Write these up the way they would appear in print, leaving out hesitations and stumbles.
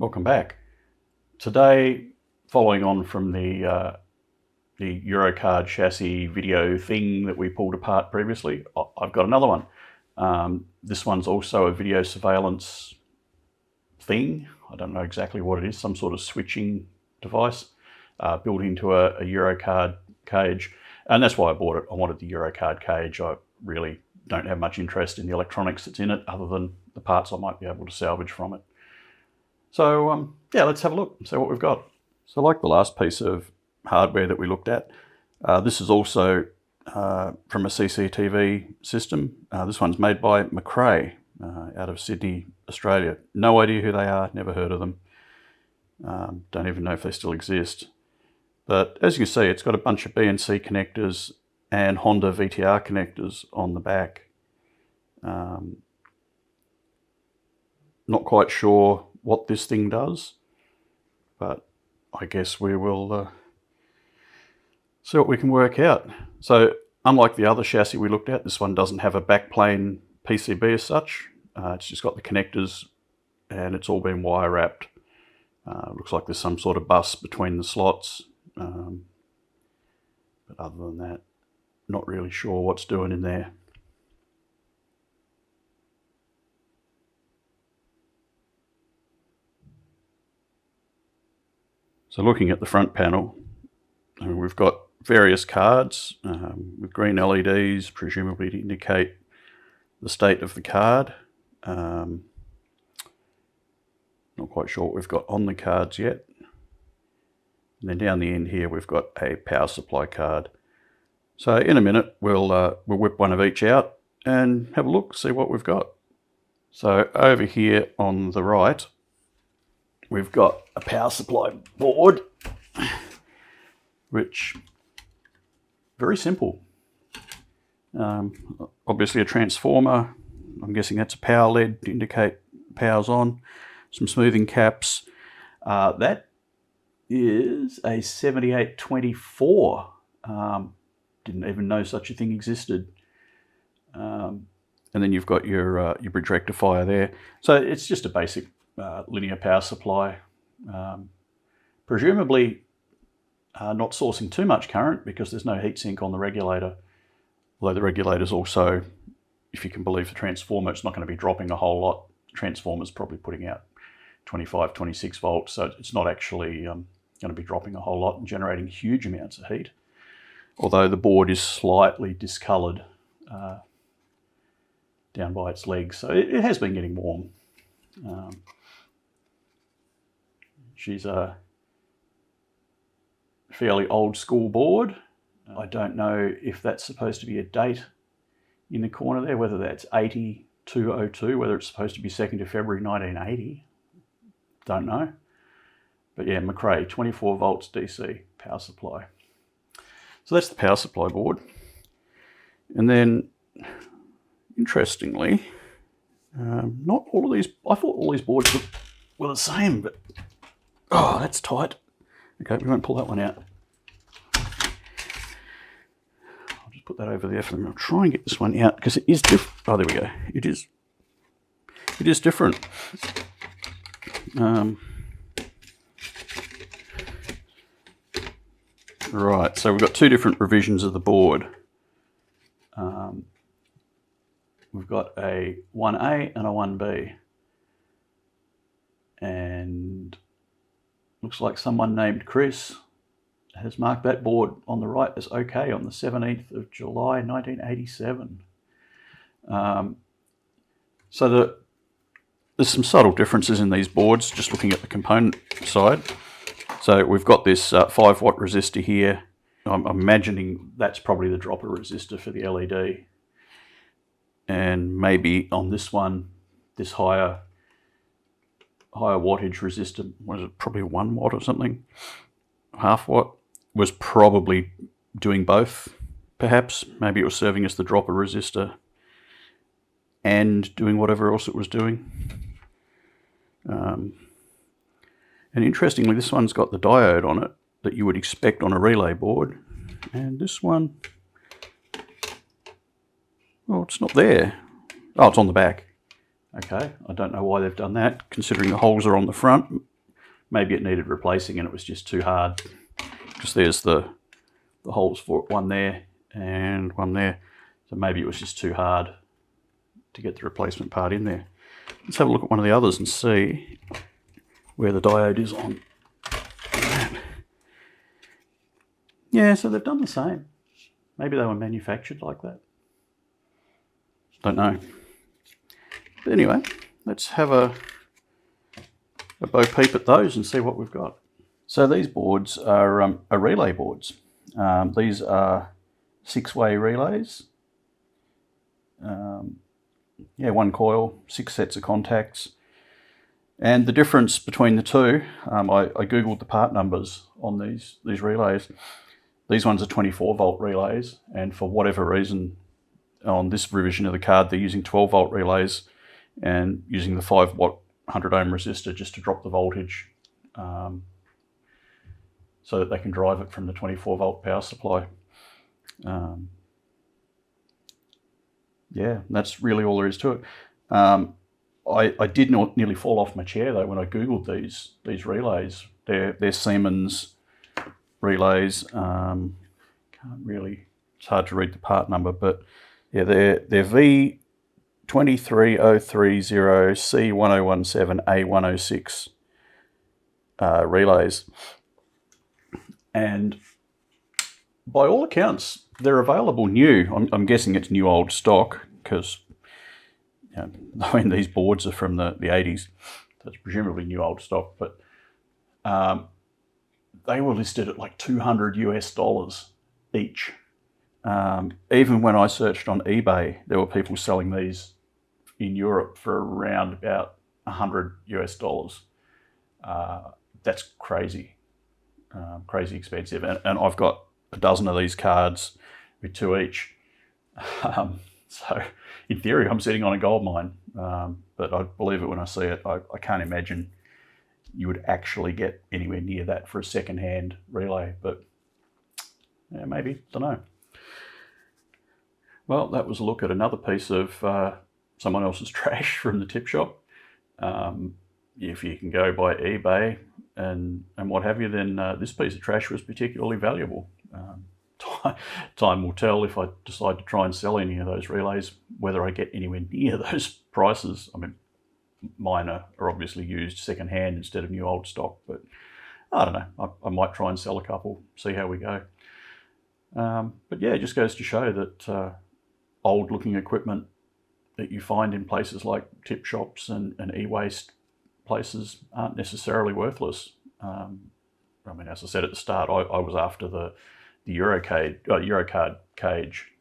Welcome back. Today, following on from the Eurocard chassis video thing that we pulled apart previously, I've got another one. This one's also a video surveillance thing. I don't know exactly what it is, some sort of switching device built into a Eurocard cage. And that's why I bought it. I wanted the Eurocard cage. I really don't have much interest in the electronics that's in it other than the parts I might be able to salvage from it. So yeah, let's have a look and see what we've got. So like the last piece of hardware that we looked at, this is also from a CCTV system. This one's made by Macray out of Sydney, Australia. No idea who they are, never heard of them. Don't even know if they still exist. But as you can see, it's got a bunch of BNC connectors and Honda VTR connectors on the back. Not quite sure what this thing does, but I guess we will see what we can work out. So unlike the other chassis we looked at, this one doesn't have a backplane PCB as such. It's just got the connectors and it's all been wire wrapped. Looks like there's some sort of bus between the slots, but other than that, not really sure what's doing in there. So looking at the front panel, we've got various cards with green LEDs, presumably to indicate the state of the card. Not quite sure what we've got on the cards yet. And then down the end here, we've got a power supply card. So in a minute, we'll whip one of each out and have a look, see what we've got. So over here on the right, we've got a power supply board, which very simple. Obviously a transformer. I'm guessing that's a power LED to indicate power's on. Some smoothing caps. That is a 7824. Didn't even know such a thing existed. And then you've got your bridge rectifier there. So it's just a basic linear power supply, presumably not sourcing too much current because there's no heatsink on the regulator, although the regulator's also, if you can believe the transformer, it's not going to be dropping a whole lot. The transformer's probably putting out 25, 26 volts, so it's not actually going to be dropping a whole lot and generating huge amounts of heat, although the board is slightly discoloured down by its legs, so it has been getting warm. She's a fairly old school board. I don't know if that's supposed to be a date in the corner there, whether that's 8202, whether it's supposed to be 2nd of February 1980. Don't know. But yeah, Macray, 24 volts DC power supply. So that's the power supply board. And then, interestingly, not all of these, I thought all these boards were the same, but oh, that's tight. Okay, we won't pull that one out. I'll just put that over there for them. I'll try and get this one out because it is different. Oh, there we go. It is different. Right, so we've got two different revisions of the board. We've got a 1A and a 1B. And looks like someone named Chris has marked that board on the right as okay on the 17th of July 1987. So there's some subtle differences in these boards, just looking at the component side. So we've got this 5-watt resistor here. I'm imagining that's probably the dropper resistor for the LED. And maybe on this one, this higher wattage resistor, was it probably 1 watt or something, half watt, was probably doing both, perhaps. Maybe it was serving as the dropper resistor and doing whatever else it was doing. And interestingly, this one's got the diode on it that you would expect on a relay board. And this one, well, it's not there. Oh, it's on the back. Okay, I don't know why they've done that, considering the holes are on the front. maybe it needed replacing and it was just too hard, because there's the holes for it, one there and one there. So maybe it was just too hard to get the replacement part in there. Let's have a look at one of the others and see where the diode is on that. Yeah, so they've done the same. Maybe they were manufactured like that. Don't know. But anyway, let's have a bo peep at those and see what we've got. So these boards are relay boards. These are 6-way relays. Yeah, one coil, 6 sets of contacts. And the difference between the two, I googled the part numbers on these relays. These ones are 24 volt relays, and for whatever reason on this revision of the card they're using 12 volt relays and using the 5 watt 100 ohm resistor just to drop the voltage, so that they can drive it from the 24 volt power supply. Yeah, that's really all there is to it. I did not nearly fall off my chair though when I googled these relays. They're Siemens relays. Can't really, it's hard to read the part number, but yeah, they're V23030C1017A106 relays. And by all accounts, they're available new. I'm guessing it's new old stock, because I mean, these boards are from the 80s. That's presumably new old stock, but they were listed at like $200 US each. Even when I searched on eBay, there were people selling these in Europe for around about $100 US. That's crazy, crazy expensive. And I've got a dozen of these cards with 2 each. So in theory, I'm sitting on a gold mine, but I believe it when I see it. I can't imagine you would actually get anywhere near that for a second-hand relay, but yeah, maybe, don't know. Well, that was a look at another piece of someone else's trash from the tip shop. If you can go by eBay and what have you, then this piece of trash was particularly valuable. Time will tell if I decide to try and sell any of those relays, whether I get anywhere near those prices. I mean, mine are obviously used second-hand instead of new old stock, but I don't know. I might try and sell a couple, see how we go. But yeah, it just goes to show that old-looking equipment that you find in places like tip shops and e-waste places aren't necessarily worthless. I mean, as I said at the start, I was after the Eurocard cage.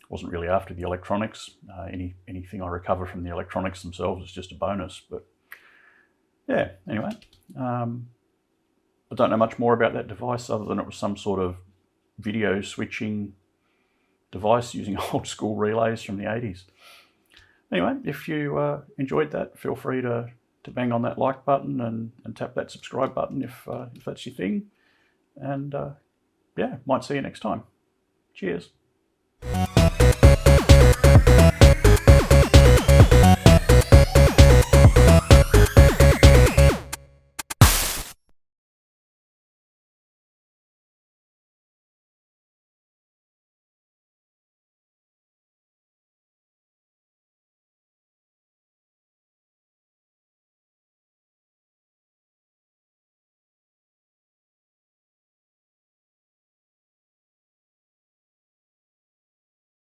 Wasn't really after the electronics. Anything I recover from the electronics themselves is just a bonus. But yeah, anyway, I don't know much more about that device other than it was some sort of video switching device using old school relays from the 80s. Anyway, if you enjoyed that, feel free to bang on that like button and tap that subscribe button if that's your thing. And yeah, might see you next time. Cheers.